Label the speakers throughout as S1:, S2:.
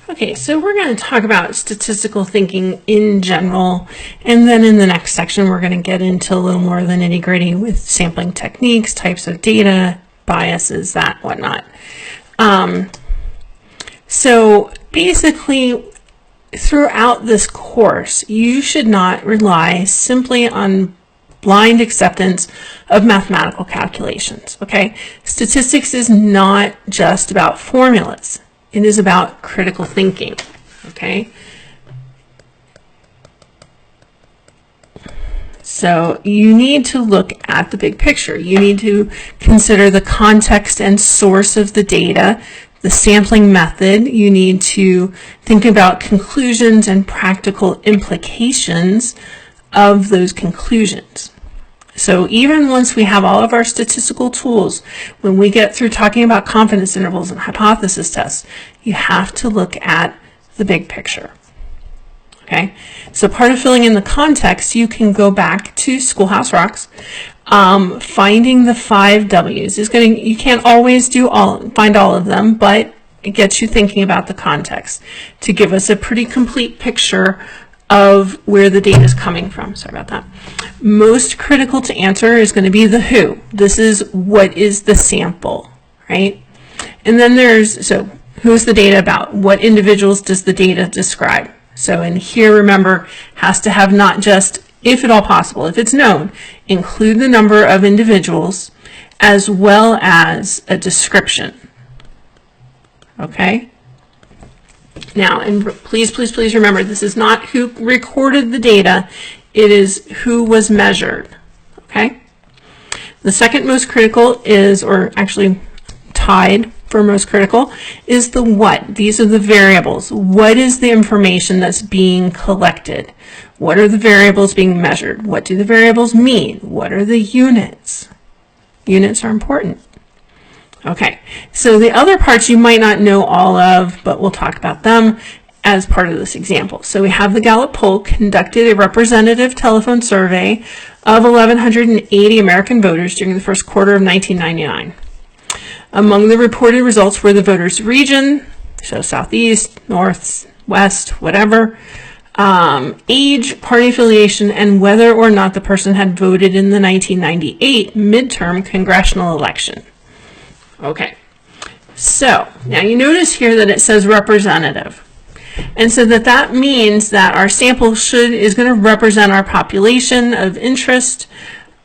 S1: Okay, so we're going to talk about statistical thinking in general, and then in the next section we're going to get into a little more of the nitty-gritty with sampling techniques, types of data, biases, that whatnot. So basically, throughout this course, you should not rely simply on blind acceptance of mathematical calculations, okay? Statistics is not just about formulas. It is about critical thinking, okay? So you need to look at the big picture. You need to consider the context and source of the data, the sampling method. You need to think about conclusions and practical implications of those conclusions. So even once we have all of our statistical tools, when we get through talking about confidence intervals and hypothesis tests, you have to look at the big picture. Okay, so part of filling in the context, you can go back to Schoolhouse Rocks. Finding the 5 W's is going to, you can't always find all of them, but it gets you thinking about the context to give us a pretty complete picture of where the data is coming from. Sorry about that. Most critical to answer is going to be the who. This is what is the sample, right? And then there's, so who's the data about? What individuals does the data describe? So in here, remember, has to have not just, if at all possible, if it's known, include the number of individuals as well as a description. Okay? Now, and please, please, please remember, this is not who recorded the data, it is who was measured, okay? The second most critical is, or actually tied for most critical, is the what. These are the variables. What is the information that's being collected? What are the variables being measured? What do the variables mean? What are the units? Units are important. Okay, so the other parts you might not know all of, but we'll talk about them as part of this example. So we have the Gallup poll conducted a representative telephone survey of 1,180 American voters during the first quarter of 1999. Among the reported results were the voters' region, so southeast, north, west, whatever, age, party affiliation, and whether or not the person had voted in the 1998 midterm congressional election. Okay, so now you notice here that it says representative. And so that means that our sample is going to represent our population of interest.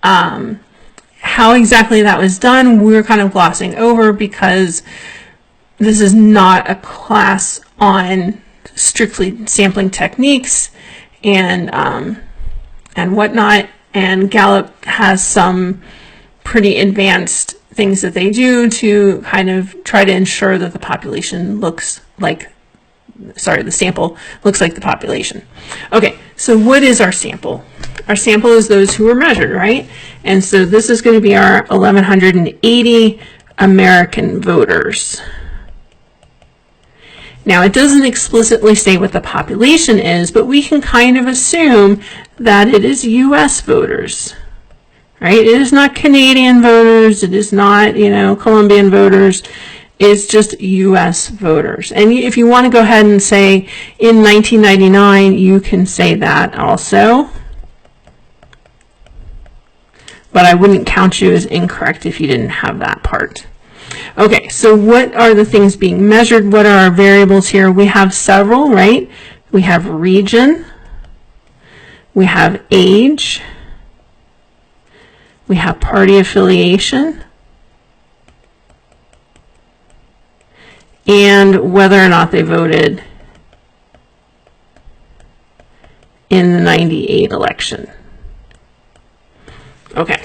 S1: How exactly that was done, we're kind of glossing over because this is not a class on strictly sampling techniques and whatnot. And Gallup has some pretty advanced things that they do to kind of try to ensure that the population looks like, the sample looks like the population. Okay, so what is our sample? Our sample is those who were measured, right? And so this is going to be our 1,180 American voters. Now, it doesn't explicitly say what the population is, but we can kind of assume that it is U.S. voters. Right? It is not Canadian voters. It is not, Colombian voters. It's just U.S. voters. And if you want to go ahead and say in 1999, you can say that also. But I wouldn't count you as incorrect if you didn't have that part. Okay, so what are the things being measured? What are our variables here? We have several, right? We have region. We have age. We have party affiliation, and whether or not they voted in the 98 election. Okay,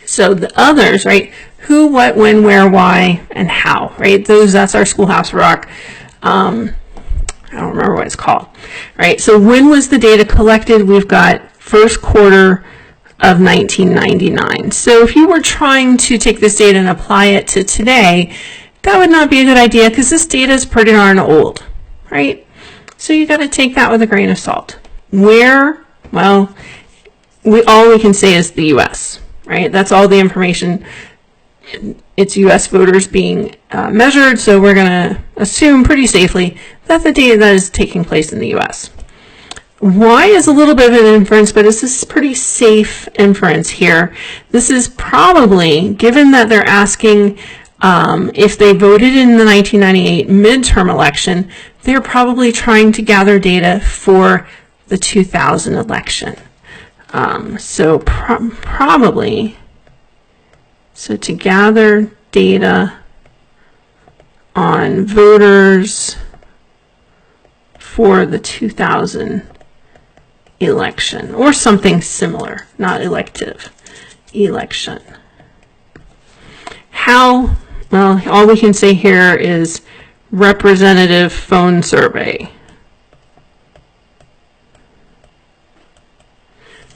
S1: so the others, right? Who, what, when, where, why, and how, right? That's our Schoolhouse Rock. I don't remember what it's called, right? So when was the data collected? We've got first quarter of 1999. So if you were trying to take this data and apply it to today, that would not be a good idea because this data is pretty darn old, right? So you got to take that with a grain of salt. Where? Well, all we can say is the U.S., right? That's all the information it's U.S. voters being measured, so we're going to assume pretty safely that the data is taking place in the U.S. Y is a little bit of an inference, but this is pretty safe inference here. This is probably, given that they're asking if they voted in the 1998 midterm election, they're probably trying to gather data for the 2000 election. So probably, so to gather data on voters for the 2000 election, or something similar, not elective, election. How? Well, all we can say here is representative phone survey.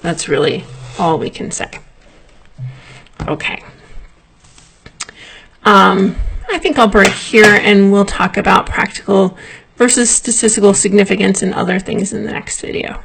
S1: That's really all we can say. Okay. I think I'll break here and we'll talk about practical versus statistical significance and other things in the next video.